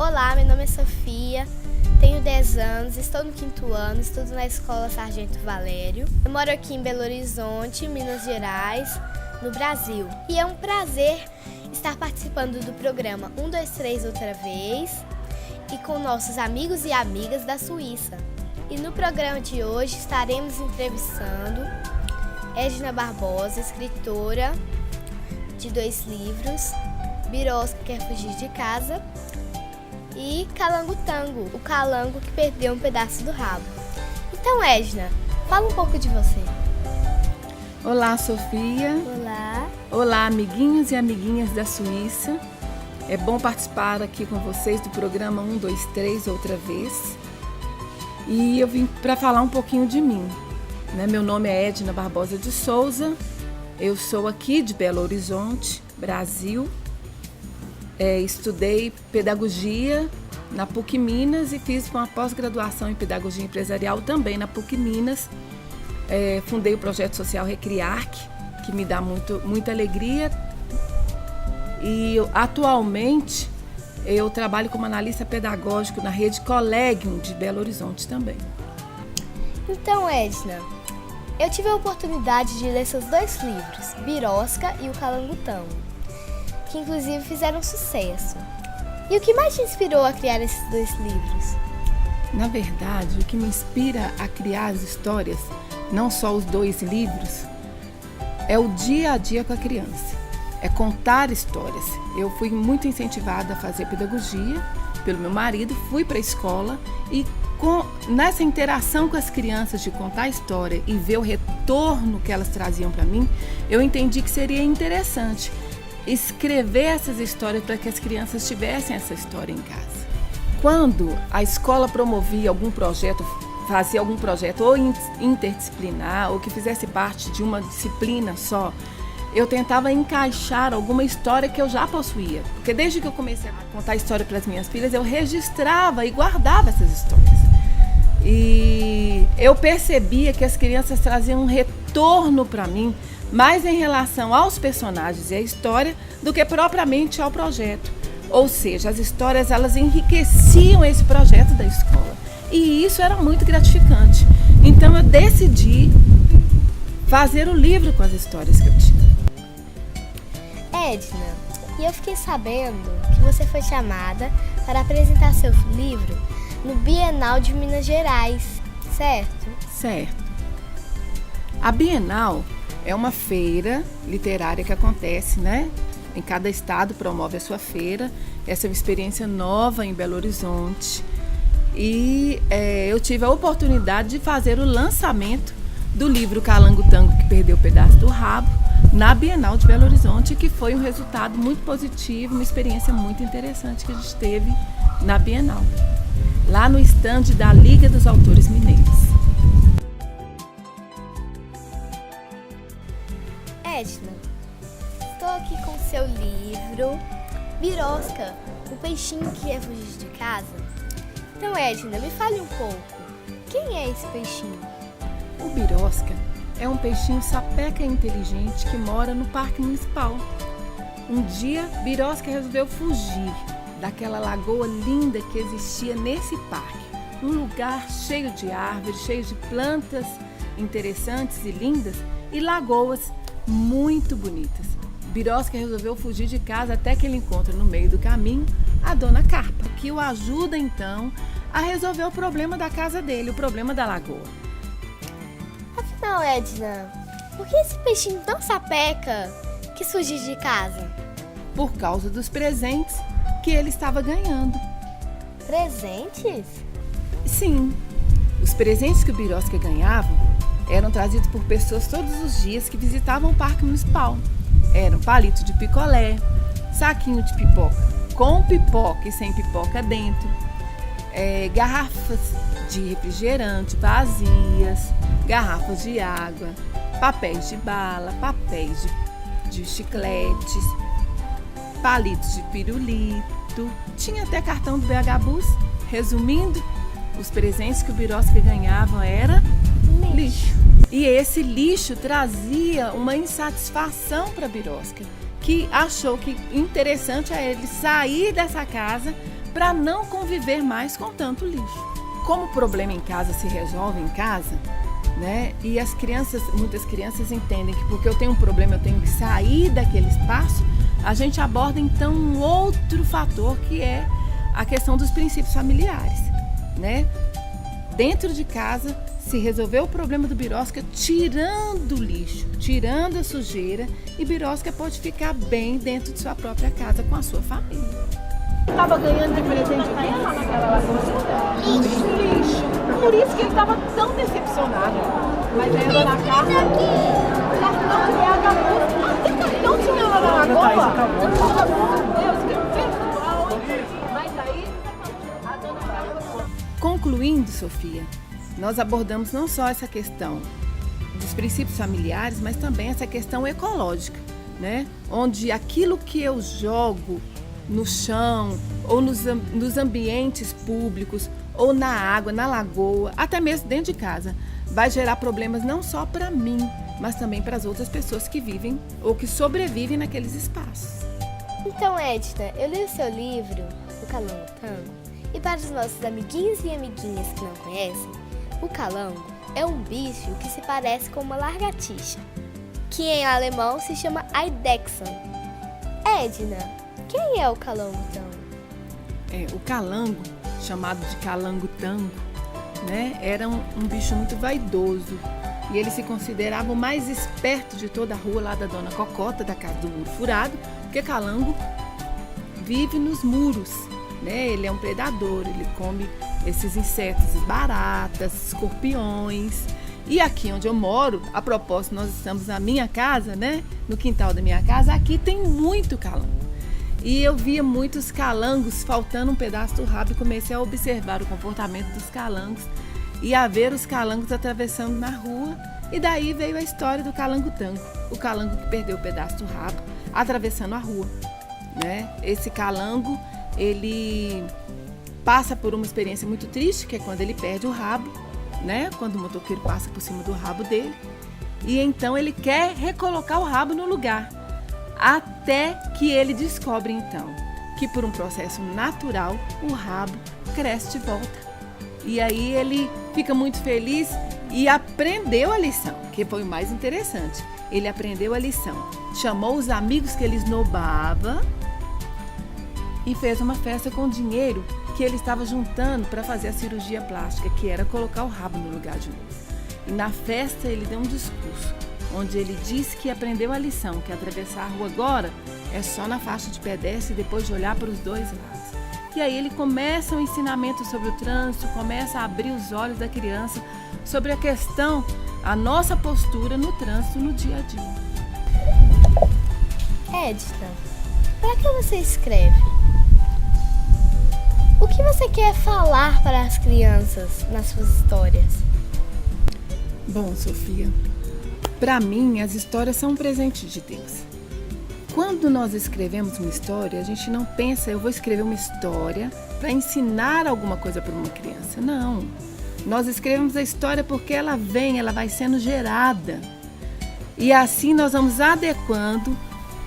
Olá, meu nome é Sofia, tenho 10 anos, estou no 5º ano, estudo na Escola Sargento Valério. Eu moro aqui em Belo Horizonte, Minas Gerais, no Brasil. E é um prazer estar participando do programa 1, 2, 3 outra vez e com nossos amigos e amigas da Suíça. E no programa de hoje estaremos entrevistando Edna Barbosa, escritora de 2 livros, Birosca Quer Fugir de Casa e Calango Tango, o calango que perdeu um pedaço do rabo. Então, Edna, fala um pouco de você. Olá, Sofia. Olá. Olá, amiguinhos e amiguinhas da Suíça. É bom participar aqui com vocês do programa 1, 2, 3 outra vez. E eu vim para falar um pouquinho de mim. Meu nome é Edna Barbosa de Souza. Eu sou aqui de Belo Horizonte, Brasil. Estudei pedagogia na PUC Minas e fiz uma pós-graduação em pedagogia empresarial também na PUC Minas. Fundei o projeto social Recriarc, que me dá muita alegria. E atualmente eu trabalho como analista pedagógico na rede Collegium de Belo Horizonte também. Então, Edna, eu tive a oportunidade de ler seus 2 livros, Birosca e o Calango Tango, que inclusive fizeram sucesso. E o que mais te inspirou a criar esses 2 livros? Na verdade, o que me inspira a criar as histórias, não só os 2 livros, é o dia a dia com a criança. É contar histórias. Eu fui muito incentivada a fazer pedagogia pelo meu marido, fui para a escola e nessa interação com as crianças de contar a história e ver o retorno que elas traziam para mim, eu entendi que seria interessante escrever essas histórias para que as crianças tivessem essa história em casa. Quando a escola promovia algum projeto, fazia algum projeto ou interdisciplinar ou que fizesse parte de uma disciplina só, eu tentava encaixar alguma história que eu já possuía. Porque desde que eu comecei a contar história para as minhas filhas, eu registrava e guardava essas histórias. E eu percebia que as crianças traziam um retorno para mim, mais em relação aos personagens e à história, do que propriamente ao projeto. Ou seja, as histórias elas enriqueciam esse projeto da escola. E isso era muito gratificante. Então eu decidi fazer o livro com as histórias que eu tinha. Edna, e eu fiquei sabendo que você foi chamada para apresentar seu livro no Bienal de Minas Gerais, certo? Certo. A Bienal é uma feira literária que acontece, em cada estado promove a sua feira. Essa é uma experiência nova em Belo Horizonte. E eu tive a oportunidade de fazer o lançamento do livro Calango Tango, que perdeu o pedaço do rabo, na Bienal de Belo Horizonte, que foi um resultado muito positivo, uma experiência muito interessante que a gente teve na Bienal, lá no estande da Liga dos Autores Mineiros. Edna, estou aqui com seu livro, Birosca, o peixinho que quer fugir de casa. Então, Edna, me fale um pouco, quem é esse peixinho? O Birosca é um peixinho sapeca inteligente que mora no Parque Municipal. Um dia, Birosca resolveu fugir daquela lagoa linda que existia nesse parque. Um lugar cheio de árvores, cheio de plantas interessantes e lindas e lagoas muito bonitas. Birosca resolveu fugir de casa até que ele encontra no meio do caminho a Dona Carpa, que o ajuda então a resolver o problema da casa dele, o problema da lagoa. Afinal, Edna, por que esse peixinho tão sapeca quis fugir de casa? Por causa dos presentes que ele estava ganhando. Presentes? Sim, os presentes que o Birosca ganhava eram trazidos por pessoas todos os dias que visitavam o Parque Municipal. Eram palito de picolé, saquinho de pipoca com pipoca e sem pipoca dentro, garrafas de refrigerante vazias, garrafas de água, papéis de bala, papéis de chicletes, palitos de pirulito, tinha até cartão do BH Bus. Resumindo, os presentes que o Birosca ganhava era lixo. E esse lixo trazia uma insatisfação para Birosca, que achou que interessante a ele sair dessa casa para não conviver mais com tanto lixo. Como o problema em casa se resolve em casa, né? E muitas crianças entendem que porque eu tenho um problema eu tenho que sair daquele espaço, a gente aborda então um outro fator que é a questão dos princípios familiares, né? Dentro de casa se resolveu o problema do Birosca tirando o lixo, tirando a sujeira, e Birosca pode ficar bem dentro de sua própria casa com a sua família. Estava ganhando de presente o quê lá naquela lagoa? Lixo. Por isso que ele estava tão decepcionado. Mas aí a dona Carla, cartão de água, tem cartão de água na lagoa? Pelo amor de Deus, que pessoal, hein? Mas aí a dona Carla... Concluindo, Sofia, nós abordamos não só essa questão dos princípios familiares, mas também essa questão ecológica, né? Onde aquilo que eu jogo no chão, ou nos ambientes públicos, ou na água, na lagoa, até mesmo dentro de casa, vai gerar problemas não só para mim, mas também para as outras pessoas que vivem ou que sobrevivem naqueles espaços. Então, Edna, eu li o seu livro, O Calango Tango, e para os nossos amiguinhos e amiguinhas que não conhecem, o calango é um bicho que se parece com uma lagartixa, que em alemão se chama Eidechsen. Edna, quem é o calango tango? O calango, chamado de calango tango, né, era um bicho muito vaidoso e ele se considerava o mais esperto de toda a rua lá da Dona Cocota, da casa do Muro Furado, porque calango vive nos muros, né? Ele é um predador, ele come esses insetos, baratas, escorpiões. E aqui onde eu moro, a propósito, nós estamos na minha casa, né? No quintal da minha casa, aqui tem muito calango. E eu via muitos calangos faltando um pedaço do rabo e comecei a observar o comportamento dos calangos e a ver os calangos atravessando na rua. E daí veio a história do calango tango, o calango que perdeu o pedaço do rabo atravessando a rua, né? Esse calango, ele passa por uma experiência muito triste, que é quando ele perde o rabo, né? Quando o motoqueiro passa por cima do rabo dele. E então ele quer recolocar o rabo no lugar. Até que ele descobre então que por um processo natural o rabo cresce de volta. E aí ele fica muito feliz e aprendeu a lição, que foi o mais interessante. Ele aprendeu a lição, chamou os amigos que ele esnobava e fez uma festa com o dinheiro que ele estava juntando para fazer a cirurgia plástica, que era colocar o rabo no lugar de novo. E na festa ele deu um discurso onde ele disse que aprendeu a lição, que atravessar a rua agora é só na faixa de pedestre e depois de olhar para os dois lados. E aí ele começa um ensinamento sobre o trânsito, começa a abrir os olhos da criança sobre a questão, a nossa postura no trânsito no dia a dia. Edna, para que você escreve? O que você quer falar para as crianças nas suas histórias? Bom, Sofia, para mim, as histórias são um presente de Deus. Quando nós escrevemos uma história, a gente não pensa, eu vou escrever uma história para ensinar alguma coisa para uma criança. Não. Nós escrevemos a história porque ela vai sendo gerada. E assim nós vamos adequando,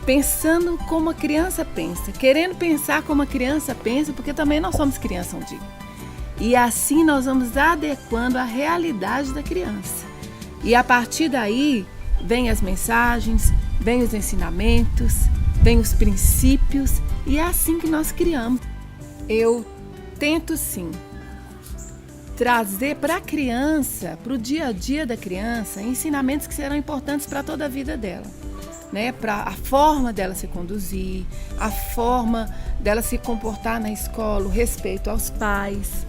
pensando como a criança pensa, querendo pensar como a criança pensa, porque também nós somos criança um dia. E assim nós vamos adequando à realidade da criança. E a partir daí, vem as mensagens, vem os ensinamentos, vem os princípios, e é assim que nós criamos. Eu tento sim trazer para a criança, para o dia a dia da criança, ensinamentos que serão importantes para toda a vida dela, né? Para a forma dela se conduzir, a forma dela se comportar na escola, o respeito aos pais.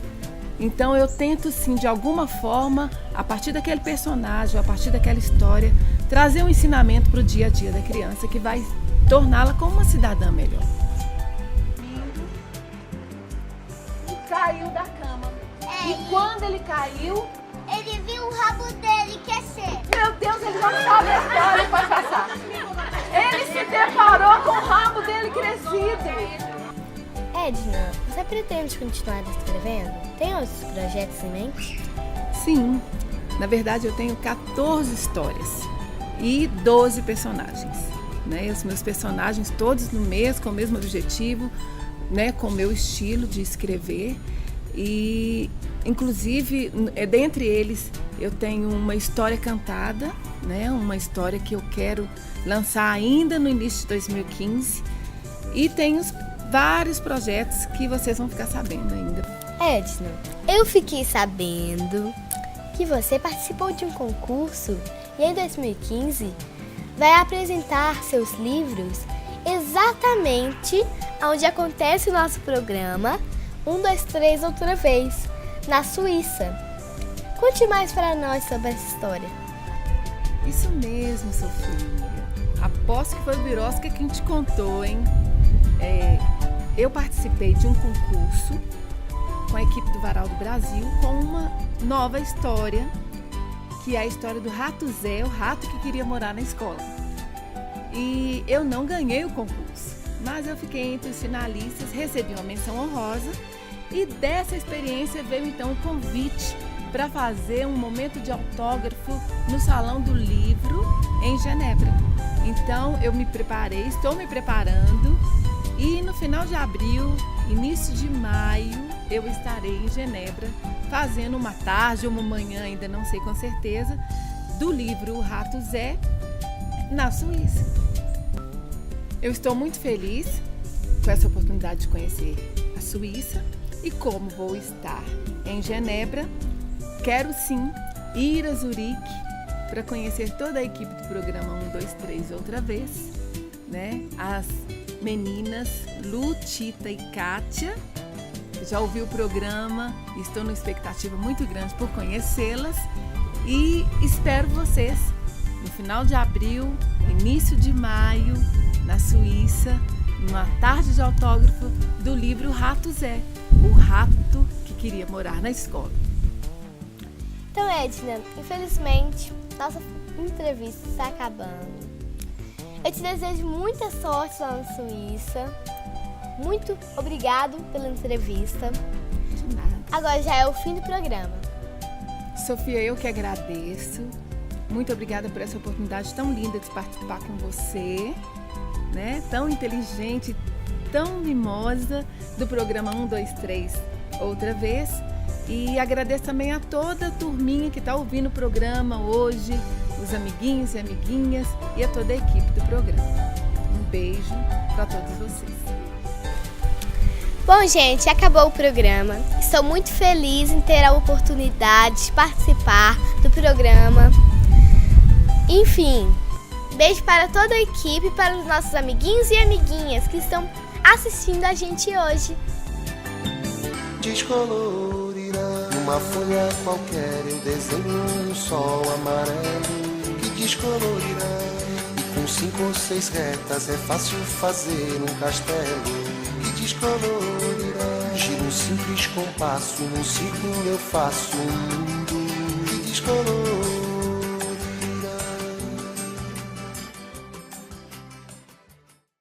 Então eu tento sim, de alguma forma, a partir daquele personagem, a partir daquela história, trazer um ensinamento para o dia a dia da criança que vai torná-la como uma cidadã melhor. E caiu da cama. E quando ele caiu, ele viu o rabo dele crescer. meu Deus, ele não sabe a história para passar. Ele se deparou com o rabo dele crescido. Edna, você pretende continuar escrevendo? Tem outros projetos em mente? Sim, na verdade eu tenho 14 histórias e 12 personagens, né? Os meus personagens todos com o mesmo objetivo, né? Com o meu estilo de escrever. E, inclusive, dentre eles, eu tenho uma história cantada, né? Uma história que eu quero lançar ainda no início de 2015. E tenho vários projetos que vocês vão ficar sabendo ainda. Edna, eu fiquei sabendo que você participou de um concurso e em 2015 vai apresentar seus livros exatamente onde acontece o nosso programa 1, 2, 3 outra vez, na Suíça. Conte mais para nós sobre essa história. Isso mesmo, Sofia. Aposto que foi o Birosca quem te contou, hein? Eu participei de um concurso com a equipe do Varal do Brasil com uma nova história, que é a história do Rato Zé, o rato que queria morar na escola. E eu não ganhei o concurso, mas eu fiquei entre os finalistas, recebi uma menção honrosa e dessa experiência veio então o convite para fazer um momento de autógrafo no Salão do Livro em Genebra. Então eu me preparei, estou me preparando e no final de abril, início de maio, eu estarei em Genebra fazendo uma tarde ou uma manhã, ainda não sei com certeza, do livro O Rato Zé, na Suíça. Eu estou muito feliz com essa oportunidade de conhecer a Suíça e como vou estar em Genebra, quero sim ir a Zurique para conhecer toda a equipe do programa 1, 2, 3 outra vez, né? As meninas Lu, Tita e Kátia. Já ouvi o programa, estou numa expectativa muito grande por conhecê-las e espero vocês no final de abril, início de maio, na Suíça, numa tarde de autógrafo do livro Rato Zé, o rato que queria morar na escola. Então, Edna, infelizmente, nossa entrevista está acabando. Eu te desejo muita sorte lá na Suíça. Muito obrigado pela entrevista. De nada. Agora já é o fim do programa. Sofia, eu que agradeço. Muito obrigada por essa oportunidade tão linda de participar com você, né? Tão inteligente, tão mimosa do programa 1, 2, 3 outra vez. E agradeço também a toda a turminha que está ouvindo o programa hoje, os amiguinhos e amiguinhas e a toda a equipe do programa. Um beijo para todos vocês. Bom, gente, acabou o programa. Estou muito feliz em ter a oportunidade de participar do programa. Enfim, beijo para toda a equipe, para os nossos amiguinhos e amiguinhas que estão assistindo a gente hoje. Descolorirá numa folha qualquer, eu desenho um sol amarelo que descolorirá. E com 5 ou 6 retas é fácil fazer um castelo que descolorirá. Giro um simples compasso, num círculo eu faço um mundo que descolorirá.